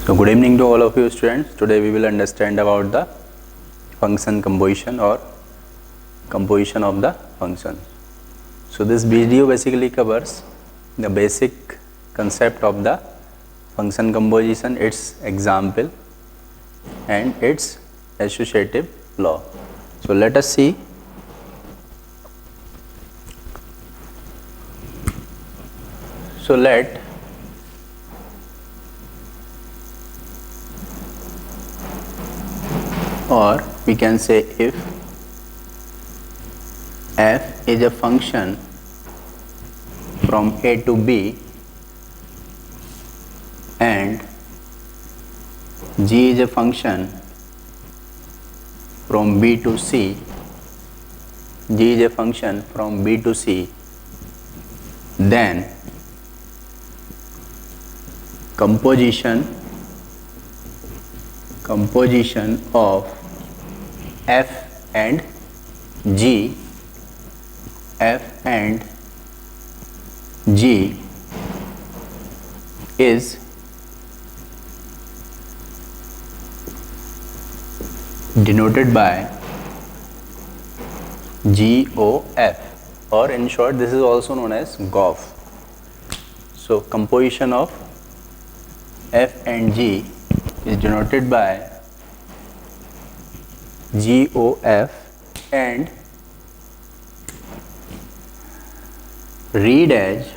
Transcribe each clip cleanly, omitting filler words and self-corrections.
So good evening to all of you students. Today we will understand about the function composition or composition of the function. So this video basically covers the basic concept of the function composition, its example and its associative law. So let us see. So let or we can say if f is a function from a to b and g is a function from b to c, g is a function from b to c, then composition of f and g is denoted by GOF, or in short this is also known as GOF. So composition of f and g is denoted by GOF and read as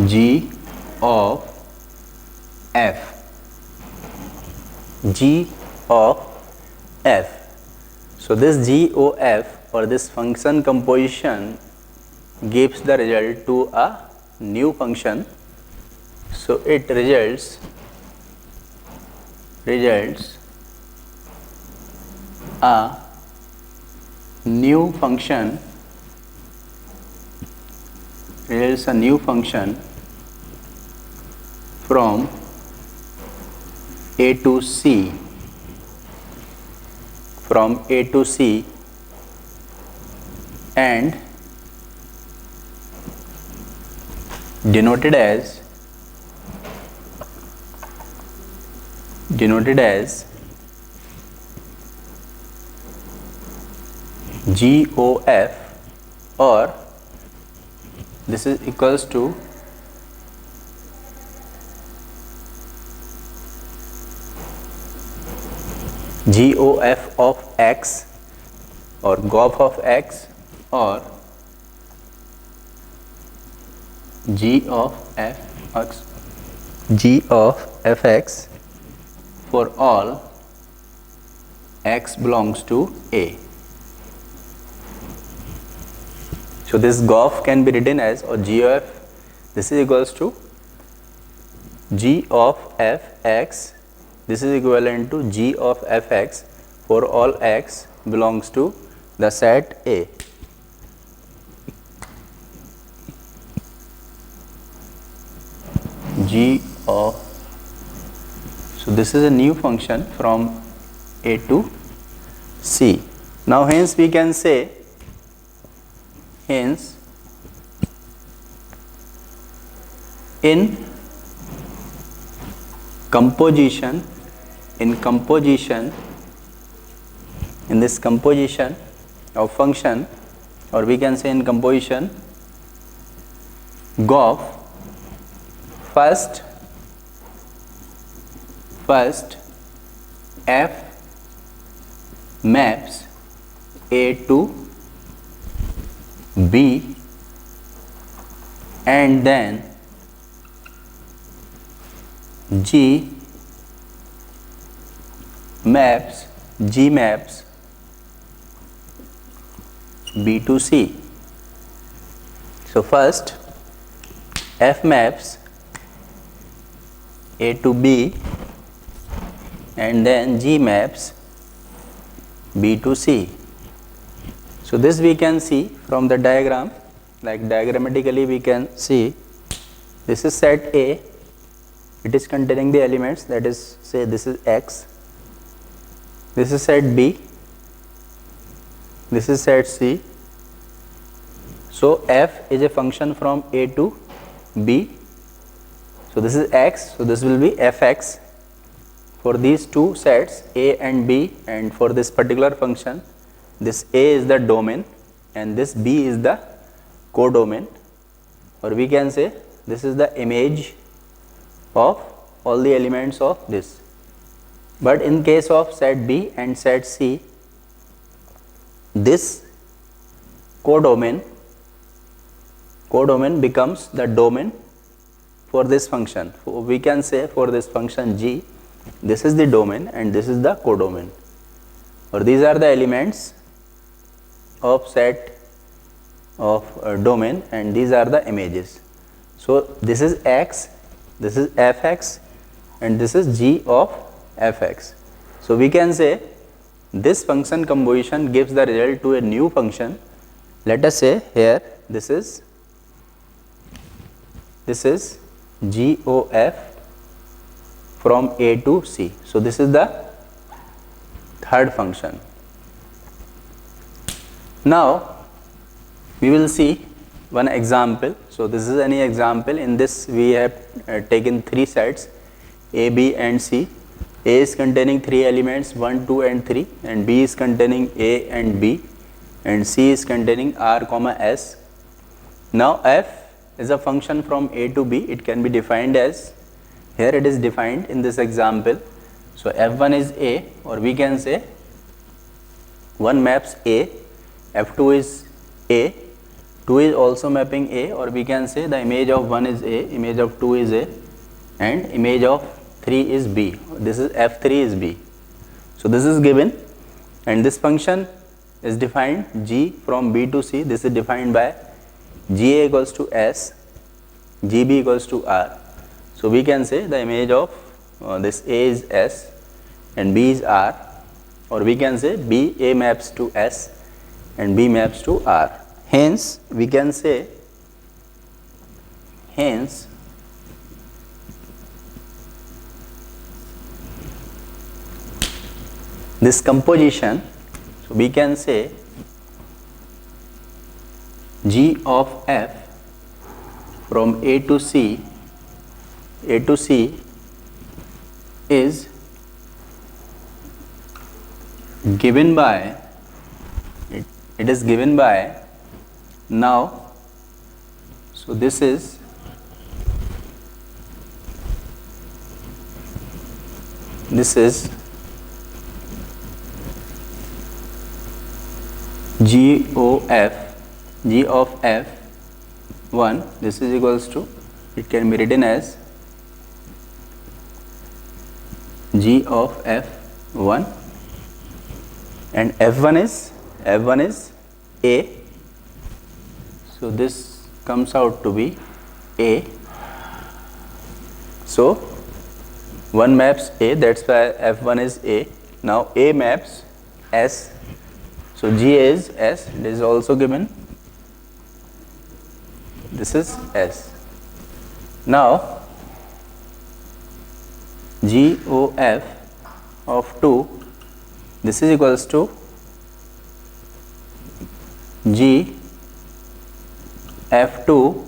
G of f. G of f. So this GOF or this function composition gives the result to a new function. So it results a new function from a to c, and denoted as GOF, or this is equals to GOF of x or GOF of x or G of fx for all x belongs to A. So this GOF can be written as, or GOF, this is equals to G of fx, this is equivalent to G of fx for all x belongs to the set A. G of, so this is a new function from A to C. Now hence we can say, in this composition of function, or we can say in composition, GOF first f maps A to B and then G maps B to C. So first f maps A to B and then G maps B to C. So this we can see from the diagram, like diagrammatically we can see this is set A, it is containing the elements, that is, say this is x, this is set B, this is set C, So f is a function from a to b. So this is x, so this will be fx for these two sets a and b, and for this particular function this a is the domain and this b is the codomain, or we can say this is the image of all the elements of this. But in case of set B and set C, this codomain becomes the domain for this function. We can say for this function G, this is the domain and this is the codomain, or these are the elements of set of domain and these are the images. So this is x, this is fx and this is g of fx. So we can say this function composition gives the result to a new function. Let us say here this is g of f from a to c. So this is the third function. Now we will see one example. So this is any example. In this we have taken three sets a, b and c. A is containing three elements 1, 2 and 3, and b is containing a and b, and c is containing r, s. Now f is a function from a to b. It can be defined as, here it is defined in this example. So f1 is a, or we can say 1 maps a, f2 is a, 2 is also mapping a, or we can say the image of 1 is a, image of 2 is a, and image of 3 is b. This is f3 is b. So this is given, and this function is defined g from b to c. This is defined by ga equals to s, gb equals to r. So we can say the image of this a is s and b is r, or we can say b, a maps to s and b maps to r. Hence we can say, this composition, so we can say g of f from a to c is given by, it is given by, now, so this is g of f1, this is equals to, it can be written as g of f1, and f1 is a, so this comes out to be a. So 1 maps a, that's why f1 is a. Now a maps s, so g is s, it is also given, this is s. Now g of f of 2, this is equals to g f2.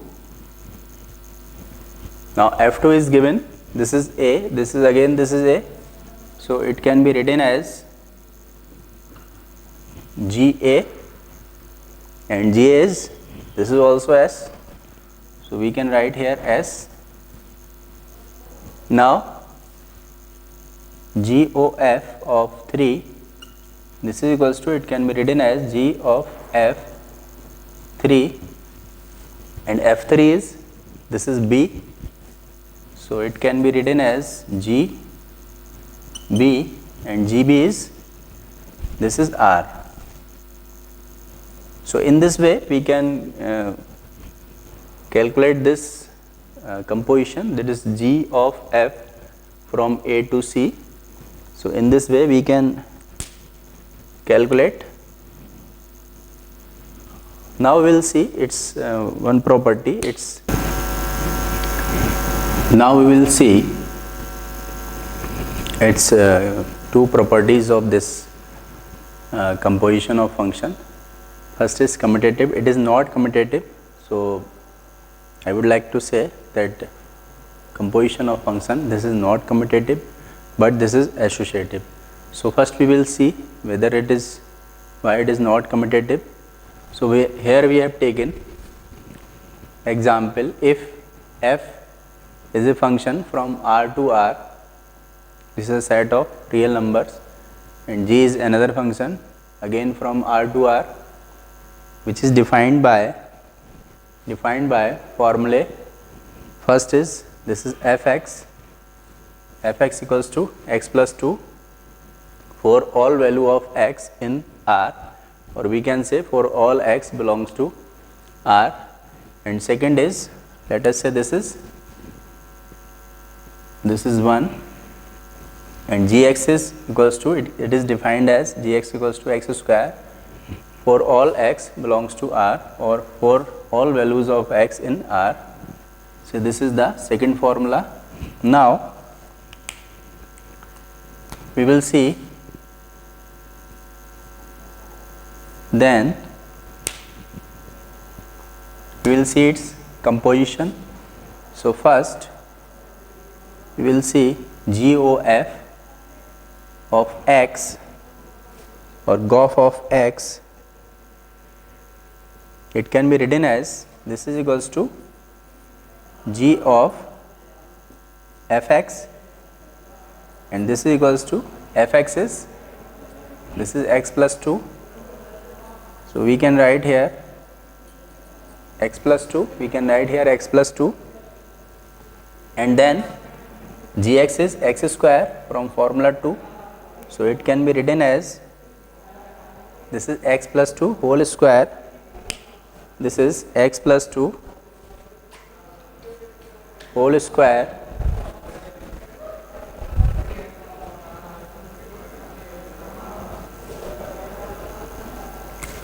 Now f2 is given, this is a, this is again, this is a, so it can be written as ga, and g is, this is also s, so we can write here s. Now g of f of 3, this is equals to, it can be written as g of f3, and f3 is, this is b, so it can be written as g b, and gb is, this is r. So in this way we can calculate this composition, that is g of f from a to c. So in this way we can calculate. Now we will see its one property. Now we will see its two properties of this composition of function. First is commutative. It is not commutative. So I would like to say that composition of function, this is not commutative, but this is associative. So first we will see whether it is, why it is not commutative. So here we have taken example, if f is a function from R to R, this is a set of real numbers, and g is another function again from R to R, which is defined by formulae. First is, this is fx equals to x plus 2 for all value of x in R, or we can say for all x belongs to R. And second is, let us say this is 1, and gx is equals to, it is defined as gx equals to x square for all x belongs to R, or for all values of x in R. So this is the second formula. Now we will see, then we will see its composition. So first we will see GOF of x, or GOF of x. It can be written as, this is equals to g of fx, and this is equals to fx is, this is x plus 2. So we can write here x plus 2, we can write here x plus 2, and then gx is x square from formula 2. So it can be written as, this is x plus 2 whole square, this is x plus 2 whole square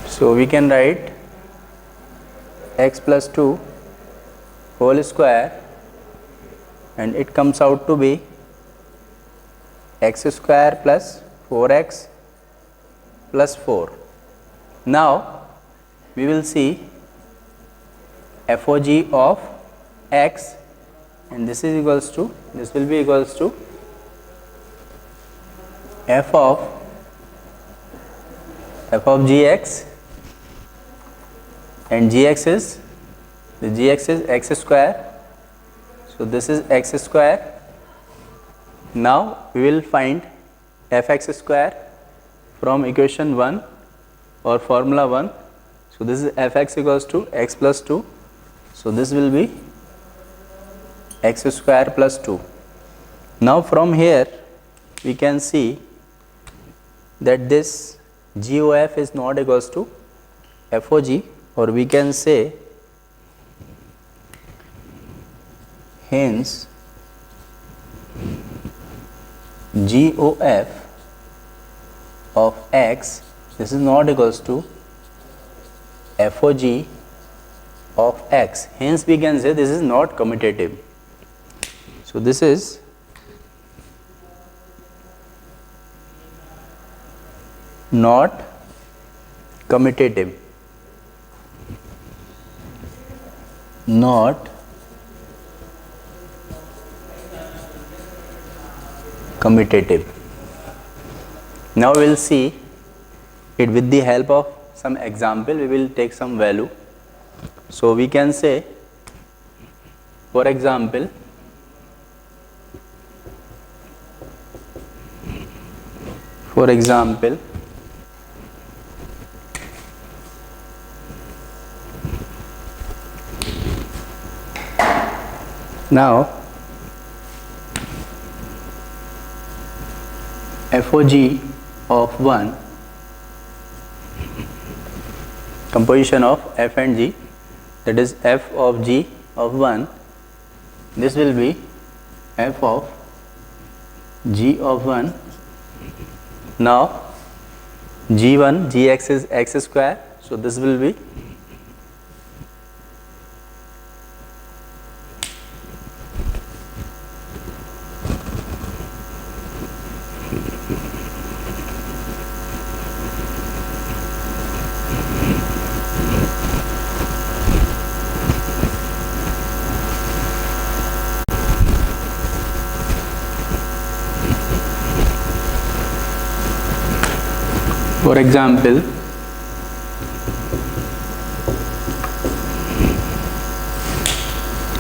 so we can write x plus 2 whole square, and it comes out to be x square plus 4x plus 4. Now we will see FOG of x, and this is equals to, this will be equals to f of gx, and gx is, the gx is x square, so this is x square. Now we will find fx square from equation 1 or formula 1. So this is fx equals to x plus 2, so this will be x square plus 2. Now from here we can see that this GOF is not equals to FOG, or we can say hence GOF of x, this is not equals to FOG of x, hence we can say this is not commutative. So this is not commutative, not commutative. Now we will see it with the help of some example. We will take some value. So we can say, for example, now FOG of 1, composition of f and g, that is f of g of 1, this will be f of g of 1. Now g1, gx is x square, so this will be For example,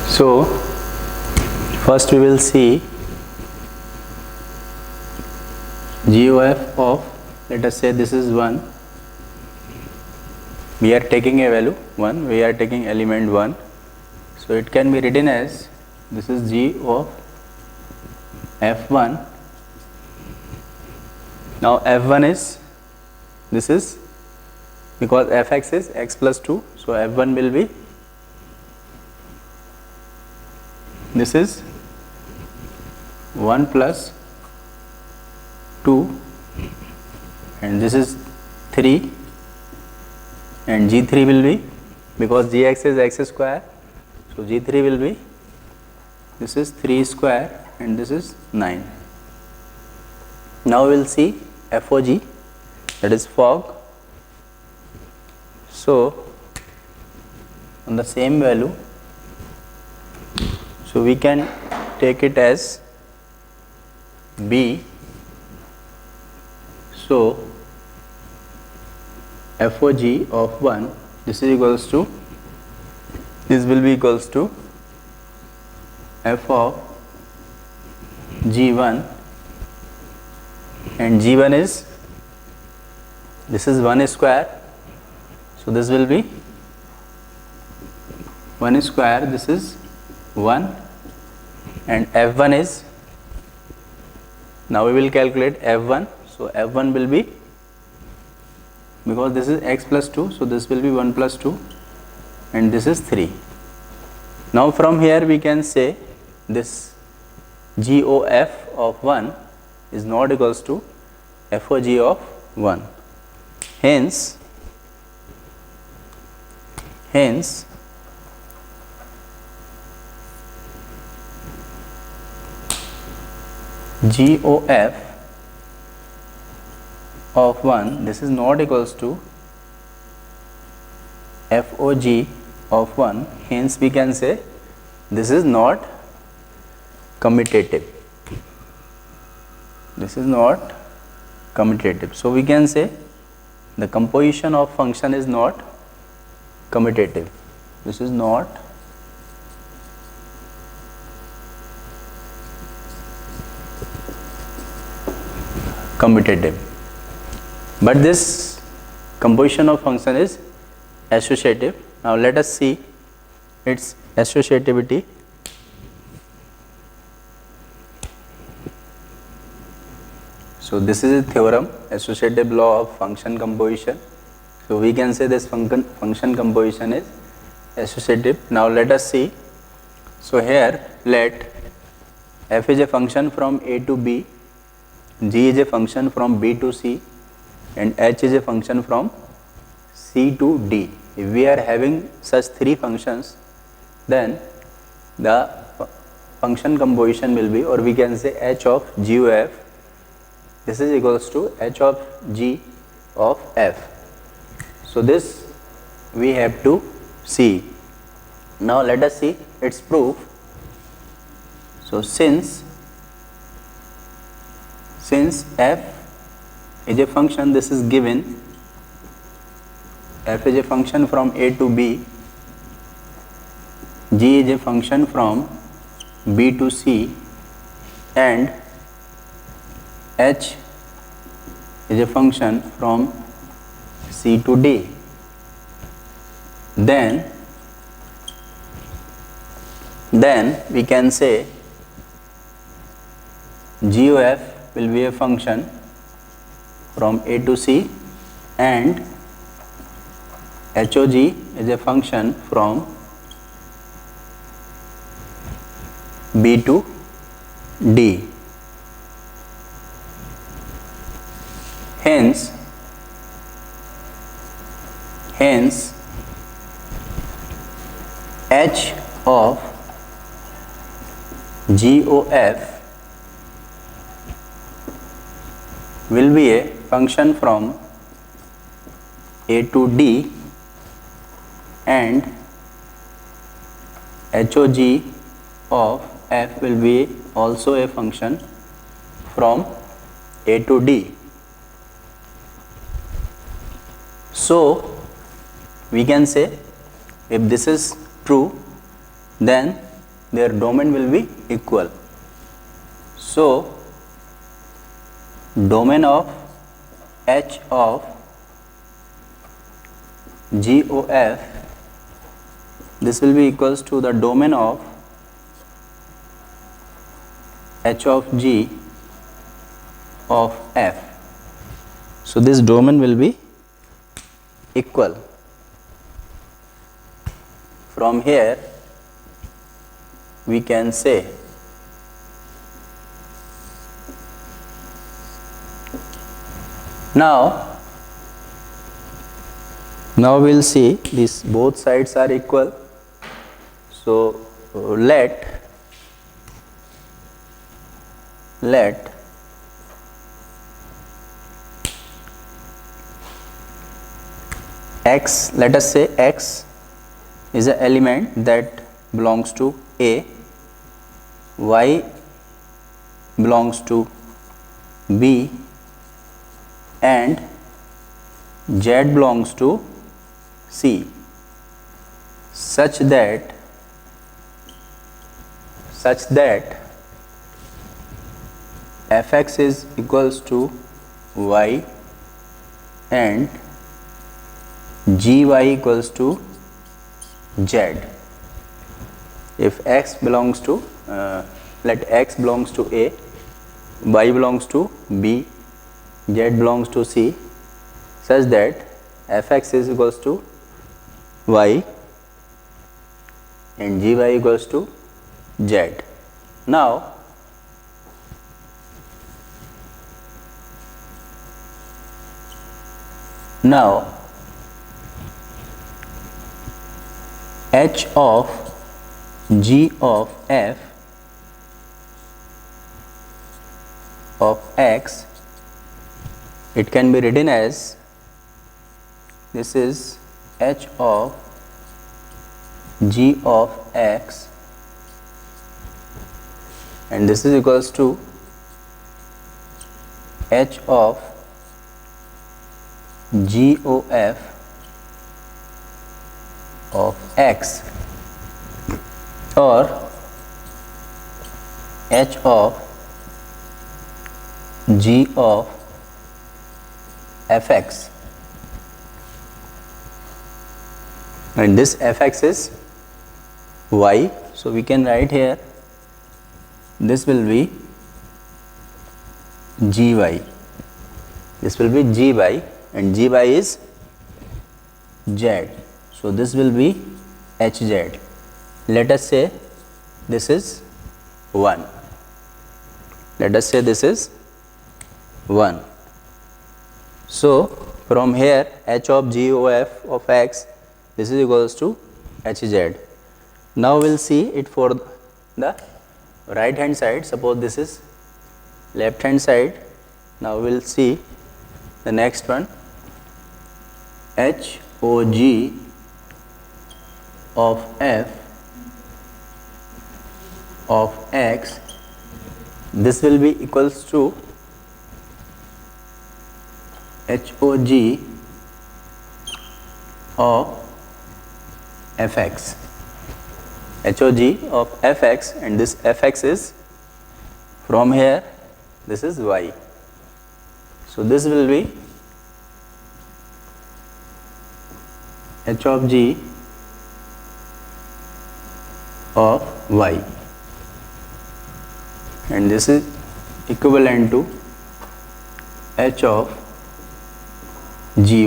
so first we will see GOF of, let us say this is 1, we are taking a value 1, we are taking element 1, so it can be written as this is G of F1. Now F1 is, this is because Fx is x plus 2, so F1 will be, this is 1 plus 2 and this is 3, and G3 will be, because Gx is x square, so G3 will be, this is 3 square and this is 9. Now we will see FOG, that is fog. So on the same value, so we can take it as B. So FOG of 1, this is equals to, this will be equals to F of G1, and G1 is, this is 1 square, so this will be 1 square, this is 1, and F1 is, now we will calculate F1, so F1 will be, because this is x plus 2, so this will be 1 plus 2 and this is 3. Now from here we can say this GOF of 1 is not equals to FOG of 1. Hence GOF of 1, this is not equals to FOG of 1, hence we can say this is not commutative. This is not commutative. So we can say the composition of function is not commutative. This is not commutative. But this composition of function is associative. Now let us see its associativity. So this is a theorem, associative law of function composition. So we can say this function composition is associative. Now let us see. So here let f is a function from A to B, g is a function from B to C, and h is a function from C to D. If we are having such three functions, then the function composition will be, or we can say h of GOF, this is equals to h of g of f. So this we have to see. Now let us see its proof. So since f is a function, this is given, f is a function from A to B, g is a function from B to C, and h is a function from C to D, then we can say GOF will be a function from A to C, and HOG is a function from B to D. Hence H of GOF will be a function from A to D, and HOG of f will be also a function from A to D. So we can say if this is true, then their domain will be equal. So domain of H of G O F, this will be equals to the domain of H of G of F. So this domain will be equal. From here we can say now we'll see these both sides are equal. So let x, let us say x is an element that belongs to A, y belongs to B, and z belongs to C, such that fx is equals to y and gy equals to z. If x belongs to let x belongs to A, y belongs to B, z belongs to C, such that fx is equals to y and gy equals to z. Now H of G of F of x, it can be written as, this is H of G of x and this is equals to H of G O F of x, or H of G of fx, and this fx is y. So we can write here, this will be gy, this will be gy and gy is z. So this will be hz. Let us say this is 1. Let us say this is 1. So from here H of GOF of x, this is equals to hz. Now we will see it for the right hand side. Suppose this is left hand side. Now we will see the next one, HOG of f of x, this will be equals to HOG of fx, HOG of fx, and this fx is from here, this is y. So this will be H of G of y, and this is equivalent to H of gy.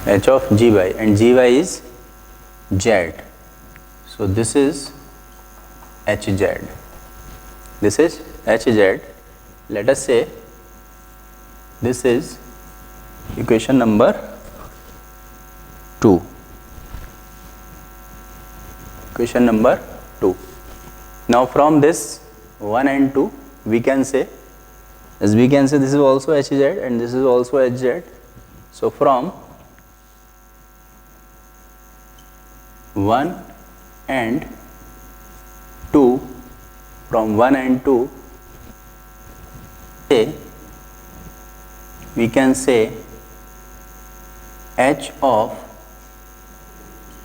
H of gy, and gy is z. So this is hz. This is hz. Let us say this is equation number 2. Equation number 2. Now from this 1 and 2 we can say, as we can say, this is also hz and this is also hz. So from 1 and 2, from 1 and 2 we can say H of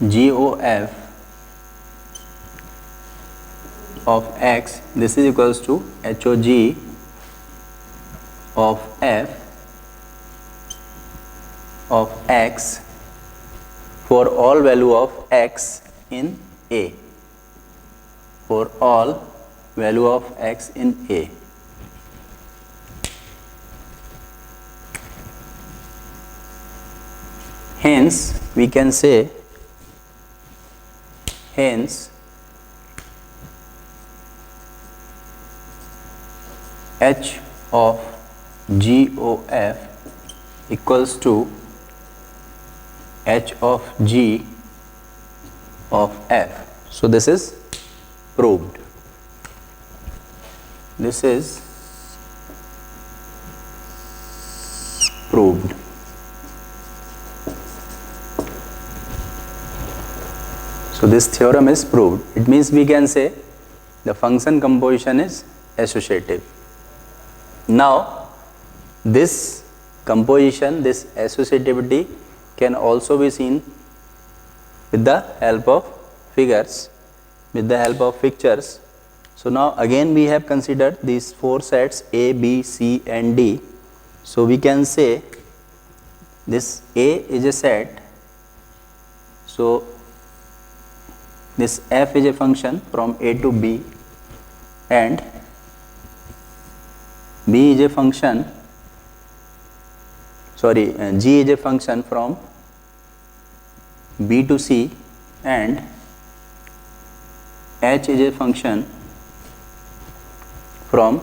GOF of X, this is equals to HOG of F of X for all value of X in A, for all value of X in A. Hence we can say, hence H of GOF equals to H of G of F. So this is proved. This is proved. So this theorem is proved. It means we can say the function composition is associative. Now this composition, this associativity can also be seen with the help of figures, with the help of pictures. So now again we have considered these four sets A, B, C and D. So we can say this A is a set. So this f is a function from A to B, and B is a function, sorry, G is a function from B to C, and H is a function from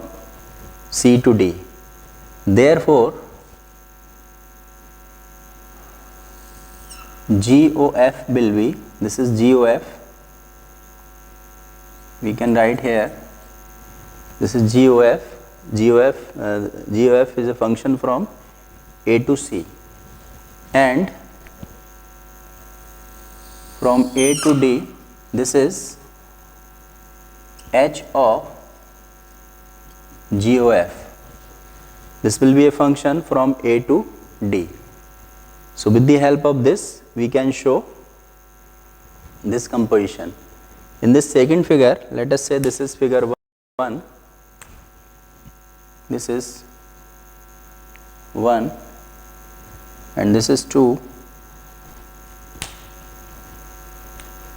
C to D. Therefore, GOF will be, this is GOF, we can write here, this is GOF. GOF is a function from A to C, and from A to D, this is H of GOF. This will be a function from A to D. So with the help of this we can show this composition. In this second figure, let us say this is figure 1, this is 1 and this is 2.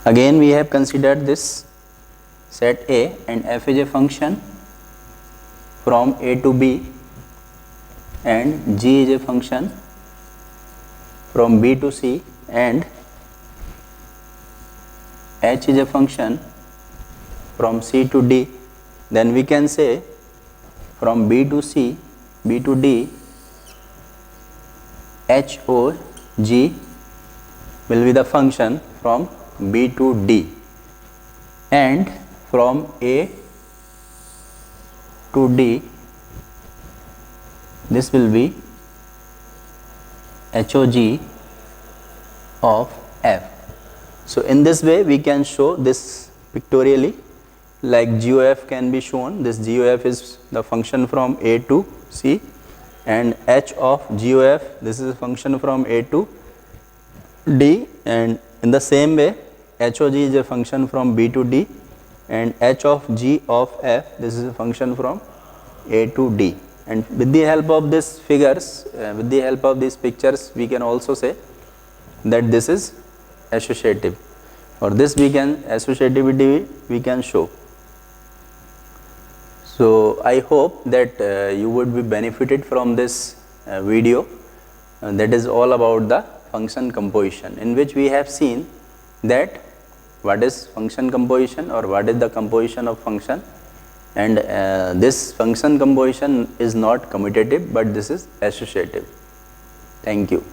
Again we have considered this set A, and f is a function from A to B, and G is a function from B to C, and H is a function from C to D. Then we can say from B to C, B to D, H O G will be the function from B to D, and from A to D this will be HOG of F. So in this way we can show this pictorially, like GOF can be shown. This GOF is the function from A to C, and H of GOF, this is a function from A to D, and in the same way HOG is a function from B to D, and H of G of F, this is a function from A to D. And with the help of these figures, with the help of these pictures, we can also say that this is associative, or this we can associativity we can show. So I hope that you would be benefited from this video. That is all about the function composition, in which we have seen that what is function composition or what is the composition of function, and this function composition is not commutative but this is associative. Thank you.